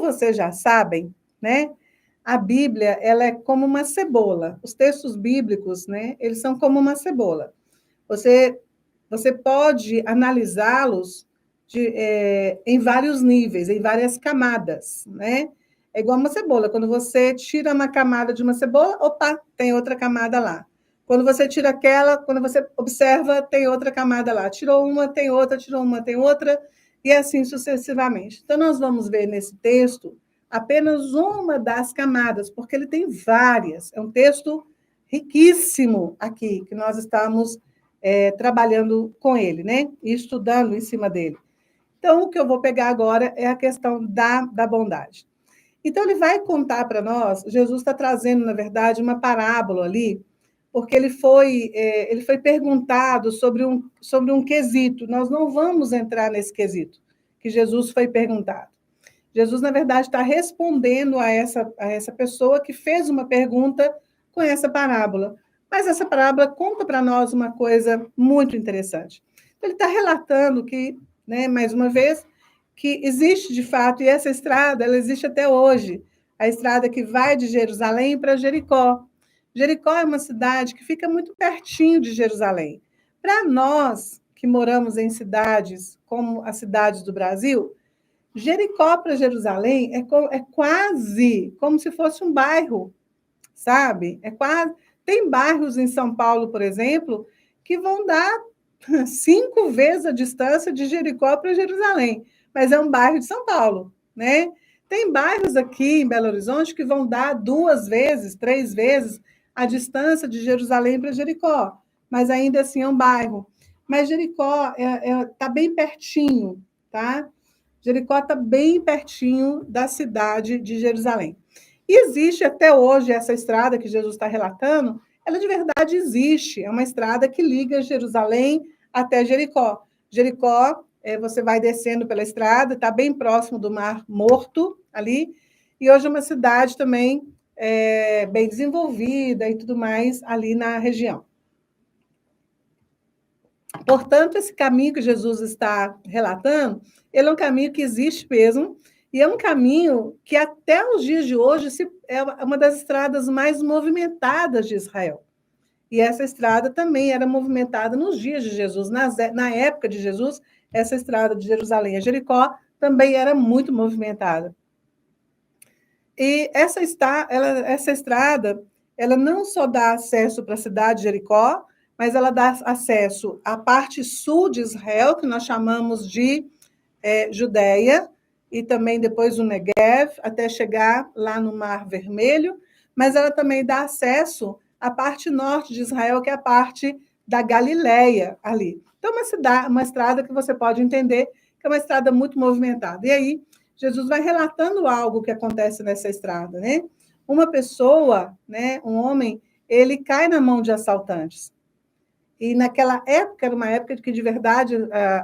vocês já sabem, né, a Bíblia ela é como uma cebola. Os textos bíblicos, né, eles são como uma cebola. Você pode analisá-los em vários níveis, em várias camadas, né? É igual uma cebola. Quando você tira uma camada de uma cebola, opa, tem outra camada lá. Quando você tira aquela, quando você observa, tem outra camada lá. Tirou uma, tem outra, tirou uma, tem outra, e assim sucessivamente. Então, nós vamos ver nesse texto apenas uma das camadas, porque ele tem várias. É um texto riquíssimo aqui, que nós estamos trabalhando com ele, né? E estudando em cima dele. Então, o que eu vou pegar agora é a questão da bondade. Então, ele vai contar para nós, Jesus está trazendo, na verdade, uma parábola ali, porque ele foi perguntado sobre um quesito. Nós não vamos entrar nesse quesito que Jesus foi perguntado. Jesus, na verdade, está respondendo a essa pessoa que fez uma pergunta com essa parábola. Mas essa parábola conta para nós uma coisa muito interessante. Ele está relatando que, né, mais uma vez, que existe de fato, e essa estrada ela existe até hoje, a estrada que vai de Jerusalém para Jericó. Jericó é uma cidade que fica muito pertinho de Jerusalém. Para nós que moramos em cidades como as cidades do Brasil, Jericó para Jerusalém é quase como se fosse um bairro, sabe? É quase. Tem bairros em São Paulo, por exemplo, que vão dar 5 vezes a distância de Jericó para Jerusalém, mas é um bairro de São Paulo, né? Tem bairros aqui em Belo Horizonte que vão dar 2 vezes, 3 vezes a distância de Jerusalém para Jericó, mas ainda assim é um bairro. Mas Jericó está bem pertinho, tá? Jericó está bem pertinho da cidade de Jerusalém. E existe até hoje essa estrada que Jesus está relatando, ela de verdade existe. É uma estrada que liga Jerusalém até Jericó. Jericó, você vai descendo pela estrada, está bem próximo do Mar Morto ali, e hoje é uma cidade também bem desenvolvida e tudo mais ali na região. Portanto, esse caminho que Jesus está relatando, ele é um caminho que existe mesmo, e é um caminho que até os dias de hoje é uma das estradas mais movimentadas de Israel. E essa estrada também era movimentada nos dias de Jesus, na época de Jesus, essa estrada de Jerusalém a Jericó também era muito movimentada. E essa estrada, ela não só dá acesso para a cidade de Jericó, mas ela dá acesso à parte sul de Israel, que nós chamamos de Judéia, e também depois o Negev, até chegar lá no Mar Vermelho, mas ela também dá acesso à parte norte de Israel, que é a parte da Galileia ali. Então, uma estrada que você pode entender que é uma estrada muito movimentada. E aí, Jesus vai relatando algo que acontece nessa estrada, né? Uma pessoa, né, um homem, ele cai na mão de assaltantes. E naquela época, era uma época que, de verdade,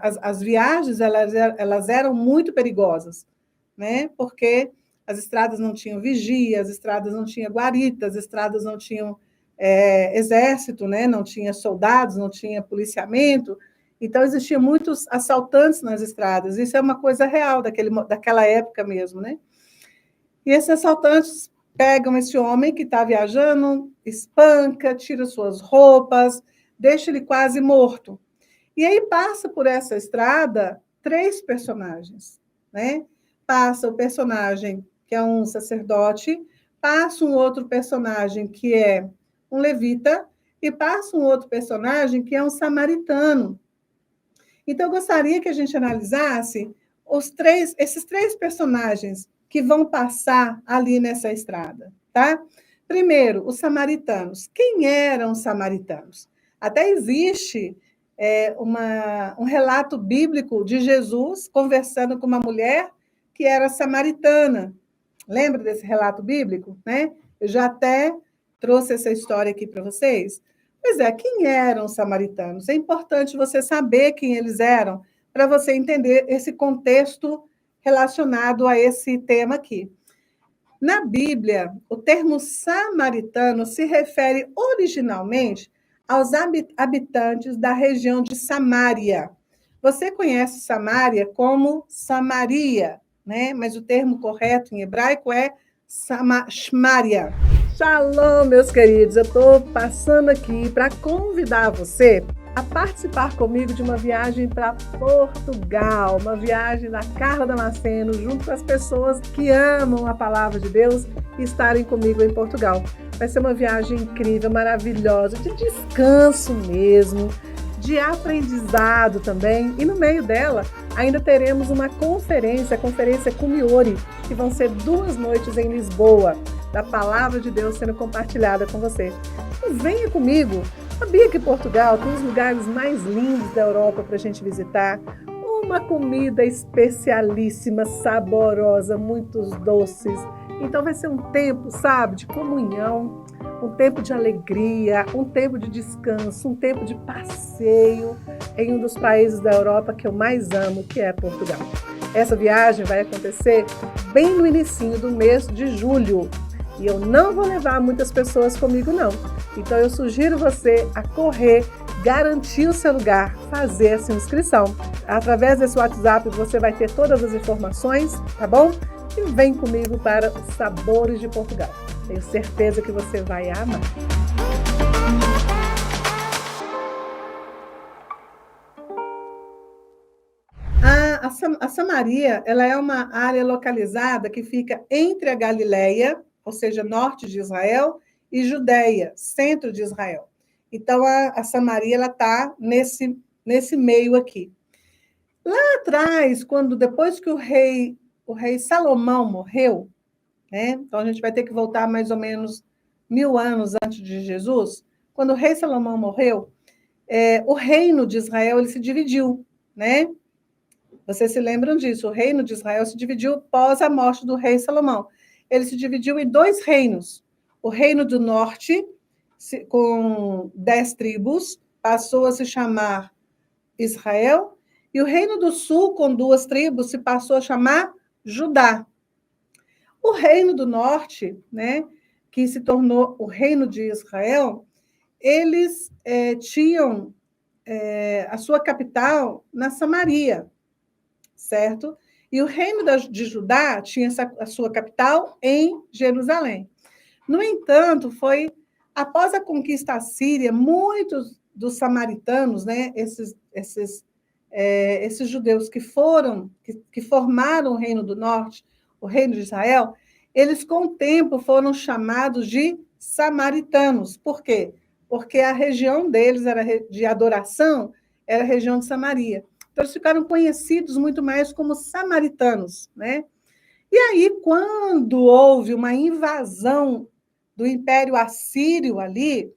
as viagens elas eram muito perigosas, né? Porque as estradas não tinham vigia, as estradas não tinham guarita, as estradas não tinham exército, né? Não tinha soldados, não tinha policiamento. Então, existiam muitos assaltantes nas estradas. Isso é uma coisa real daquela época mesmo, né? E esses assaltantes pegam esse homem que está viajando, espanca, tira suas roupas, deixa ele quase morto. E aí passa por essa estrada 3 personagens, né? Passa o personagem que é um sacerdote, passa um outro personagem que é um levita e passa um outro personagem que é um samaritano. Então, eu gostaria que a gente analisasse esses 3 personagens que vão passar ali nessa estrada, tá? Primeiro, os samaritanos. Quem eram os samaritanos? Até existe um relato bíblico de Jesus conversando com uma mulher que era samaritana. Lembra desse relato bíblico, né? Eu já até trouxe essa história aqui para vocês. Pois é, quem eram os samaritanos? É importante você saber quem eles eram para você entender esse contexto relacionado a esse tema aqui. Na Bíblia, o termo samaritano se refere originalmente aos habitantes da região de Samária. Você conhece Samária como Samaria, né? Mas o termo correto em hebraico é Shmaria. Shalom, meus queridos. Eu estou passando aqui para convidar você a participar comigo de uma viagem para Portugal, uma viagem da Carla Damasceno, junto com as pessoas que amam a palavra de Deus e estarem comigo em Portugal. Vai ser uma viagem incrível, maravilhosa, de descanso mesmo, de aprendizado também. E no meio dela, ainda teremos uma conferência, a Conferência Cumiori, que vão ser 2 noites em Lisboa, da palavra de Deus sendo compartilhada com você. Então, venha comigo. Sabia que Portugal tem os lugares mais lindos da Europa para a gente visitar? Uma comida especialíssima, saborosa, muitos doces. Então vai ser um tempo, sabe, de comunhão, um tempo de alegria, um tempo de descanso, um tempo de passeio em um dos países da Europa que eu mais amo, que é Portugal. Essa viagem vai acontecer bem no início do mês de julho. E eu não vou levar muitas pessoas comigo, não. Então, eu sugiro você a correr, garantir o seu lugar, fazer essa inscrição. Através desse WhatsApp, você vai ter todas as informações, tá bom? E vem comigo para os sabores de Portugal. Tenho certeza que você vai amar. A Samaria, ela é uma área localizada que fica entre a Galileia, ou seja, norte de Israel, e Judéia, centro de Israel. Então, a Samaria está nesse meio aqui. Lá atrás, depois que o rei Salomão morreu, né? Então a gente vai ter que voltar mais ou menos 1000 anos antes de Jesus. Quando o rei Salomão morreu, o reino de Israel ele se dividiu, né? Vocês se lembram disso? O reino de Israel se dividiu após a morte do rei Salomão. Ele se dividiu em 2 reinos. O reino do norte, com 10 tribos, passou a se chamar Israel, e o reino do sul, com 2 tribos, se passou a chamar Judá. O reino do norte, né, que se tornou o reino de Israel, eles tinham a sua capital na Samaria, certo? E o reino de Judá tinha a sua capital em Jerusalém. No entanto, foi após a conquista assíria, muitos dos samaritanos, né, esses judeus que formaram o reino do norte, o reino de Israel, eles com o tempo foram chamados de samaritanos. Por quê? Porque a região deles era de adoração, era a região de Samaria. Então, eles ficaram conhecidos muito mais como samaritanos, né? E aí, quando houve uma invasão do Império Assírio ali,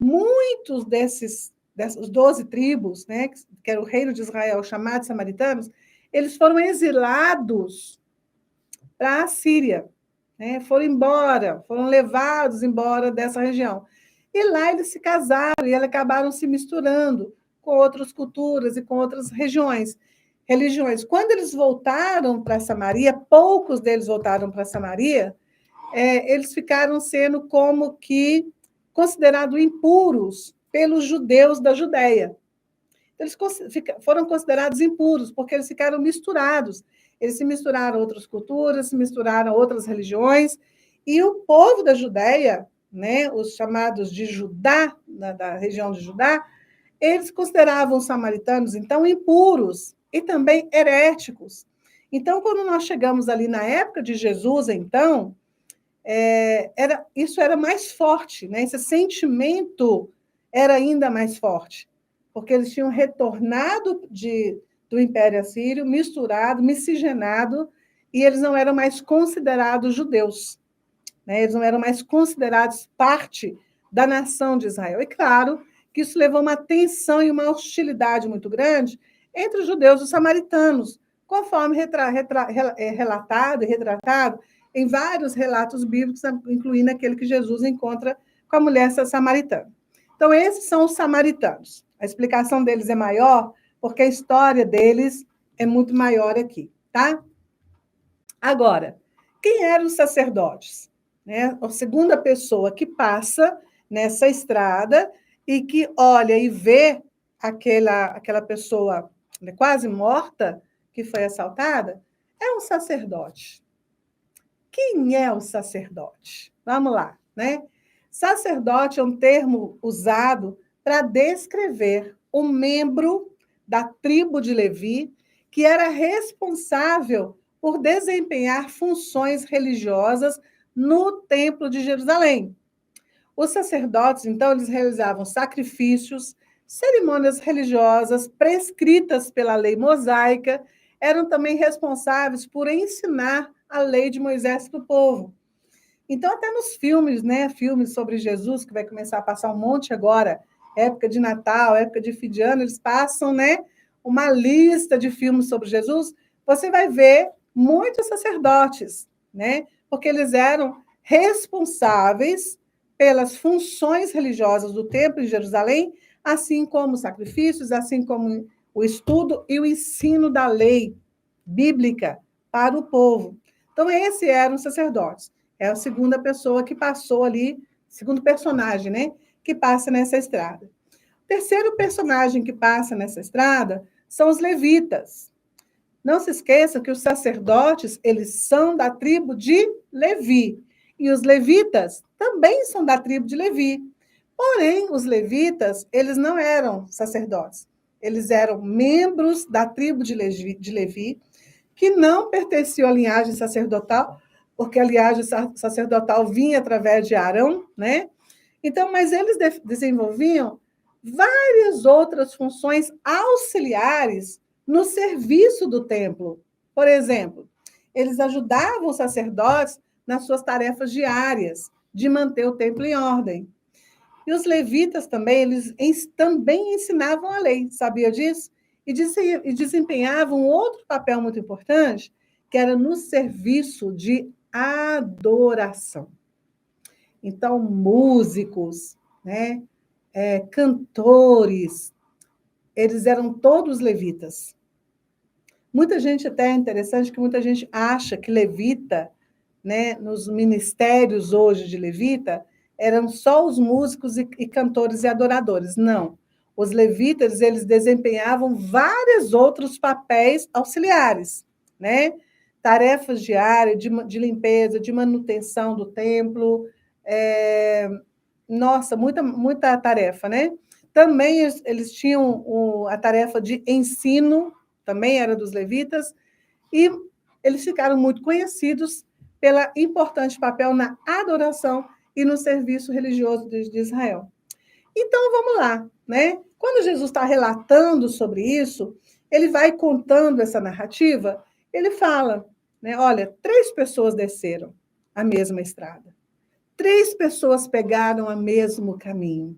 muitos dessas 12 tribos, né, que era o reino de Israel, chamados samaritanos, eles foram exilados para a Síria, né? Foram levados embora dessa região. E lá eles se casaram e eles acabaram se misturando com outras culturas e com outras religiões. Quando eles voltaram para Samaria, poucos deles voltaram para Samaria, eles ficaram sendo como que considerados impuros pelos judeus da Judéia. Eles foram considerados impuros, porque eles ficaram misturados. Eles se misturaram a outras culturas, se misturaram a outras religiões, e o povo da Judéia, né, os chamados de Judá, da região de Judá, eles consideravam os samaritanos, então, impuros e também heréticos. Então, quando nós chegamos ali na época de Jesus, então, isso era mais forte, né? Esse sentimento era ainda mais forte, porque eles tinham retornado do Império Assírio, miscigenado, e eles não eram mais considerados judeus, né? Eles não eram mais considerados parte da nação de Israel. E claro que isso levou uma tensão e uma hostilidade muito grande entre os judeus e os samaritanos, conforme relatado e retratado em vários relatos bíblicos, incluindo aquele que Jesus encontra com a mulher samaritana. Então, esses são os samaritanos. A explicação deles é maior, porque a história deles é muito maior aqui, tá? Agora, quem eram os sacerdotes? Né? A segunda pessoa que passa nessa estrada e que olha e vê aquela pessoa quase morta que foi assaltada é um sacerdote? Quem é o sacerdote? Vamos lá, né? Sacerdote é um termo usado para descrever um membro da tribo de Levi que era responsável por desempenhar funções religiosas no Templo de Jerusalém. Os sacerdotes, então, eles realizavam sacrifícios, cerimônias religiosas prescritas pela lei mosaica, eram também responsáveis por ensinar a lei de Moisés para o povo. Então, até nos filmes, né, filmes sobre Jesus, que vai começar a passar um monte agora, época de Natal, época de fim de ano, eles passam, né, uma lista de filmes sobre Jesus, você vai ver muitos sacerdotes, né, porque eles eram responsáveis pelas funções religiosas do templo em Jerusalém, assim como os sacrifícios, assim como o estudo e o ensino da lei bíblica para o povo. Então, esses eram os sacerdotes. É a segunda pessoa que passou ali, segundo personagem, né? Que passa nessa estrada. O terceiro personagem que passa nessa estrada são os levitas. Não se esqueça que os sacerdotes, eles são da tribo de Levi. E os levitas também são da tribo de Levi. Porém, os levitas, eles não eram sacerdotes. Eles eram membros da tribo de Levi, que não pertenciam à linhagem sacerdotal, porque a linhagem sacerdotal vinha através de Arão, né? Então, mas eles desenvolviam várias outras funções auxiliares no serviço do templo. Por exemplo, eles ajudavam os sacerdotes nas suas tarefas diárias de manter o templo em ordem. E os levitas também, eles também ensinavam a lei, sabia disso? E desempenhavam outro papel muito importante, que era no serviço de adoração. Então, músicos, né, cantores, eles eram todos levitas. Muita gente, até é interessante que muita gente acha que levita, né, nos ministérios hoje de levita, eram só os músicos e cantores e adoradores. Não. Os levitas, eles desempenhavam vários outros papéis auxiliares, né? Tarefas diárias de limpeza, de manutenção do templo. Nossa, muita tarefa, né? Também eles tinham a tarefa de ensino, também era dos levitas, e eles ficaram muito conhecidos pelo importante papel na adoração e no serviço religioso de Israel. Então, vamos lá, né? Quando Jesus está relatando sobre isso, ele vai contando essa narrativa, ele fala, né? Olha, 3 pessoas desceram a mesma estrada. 3 pessoas pegaram o mesmo caminho.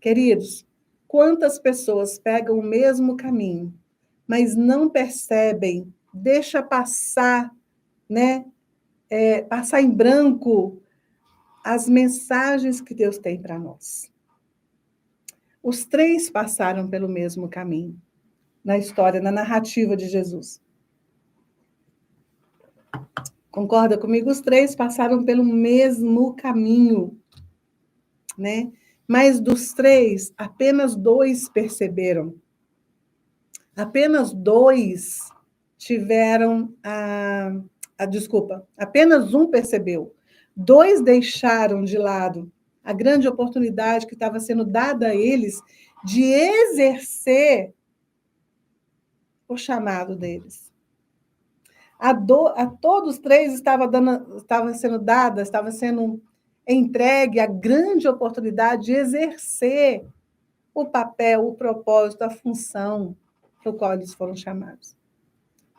Queridos, quantas pessoas pegam o mesmo caminho, mas não percebem, deixa passar, né? Passar em branco as mensagens que Deus tem para nós. Os 3 passaram pelo mesmo caminho na história, na narrativa de Jesus. Concorda comigo? Os 3 passaram pelo mesmo caminho, né? Mas dos 3, apenas 2 perceberam. Apenas 2 tiveram desculpa, apenas um percebeu. 2 deixaram de lado a grande oportunidade que estava sendo dada a eles de exercer o chamado deles. A todos 3 estava sendo entregue a grande oportunidade de exercer o papel, o propósito, a função para o qual eles foram chamados.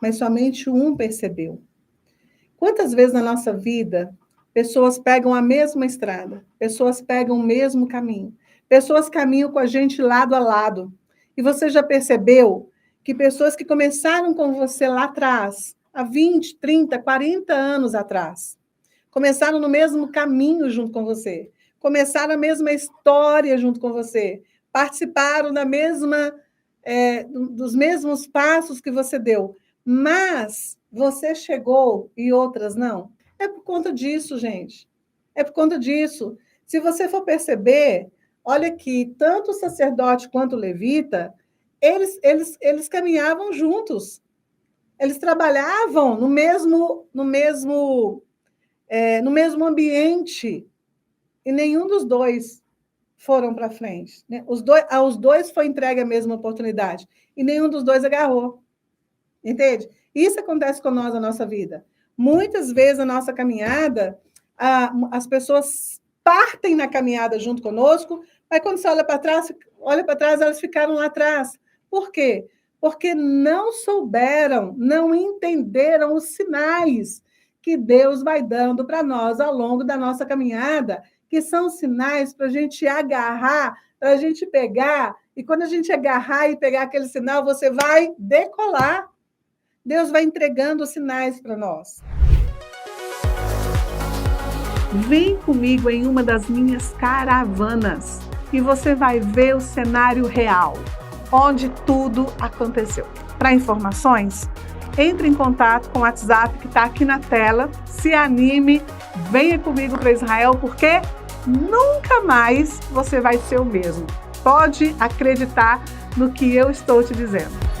Mas somente um percebeu. Quantas vezes na nossa vida pessoas pegam a mesma estrada, pessoas pegam o mesmo caminho, pessoas caminham com a gente lado a lado. E você já percebeu que pessoas que começaram com você lá atrás, há 20, 30, 40 anos atrás, começaram no mesmo caminho junto com você, começaram a mesma história junto com você, participaram dos mesmos passos que você deu, mas você chegou e outras não. É por conta disso, gente. É por conta disso. Se você for perceber, olha aqui, tanto o sacerdote quanto o levita, eles caminhavam juntos. Eles trabalhavam no mesmo ambiente e nenhum dos dois foram para frente. Né? Aos dois foi entregue a mesma oportunidade e nenhum dos dois agarrou. Entende? Isso acontece com nós na nossa vida. Muitas vezes na nossa caminhada, as pessoas partem na caminhada junto conosco, mas quando você olha para trás, elas ficaram lá atrás. Por quê? Porque não souberam, não entenderam os sinais que Deus vai dando para nós ao longo da nossa caminhada, que são sinais para a gente agarrar, para a gente pegar, e quando a gente agarrar e pegar aquele sinal, você vai decolar. Deus vai entregando os sinais para nós. Vem comigo em uma das minhas caravanas e você vai ver o cenário real, onde tudo aconteceu. Para informações, entre em contato com o WhatsApp que está aqui na tela, se anime, venha comigo para Israel, porque nunca mais você vai ser o mesmo. Pode acreditar no que eu estou te dizendo.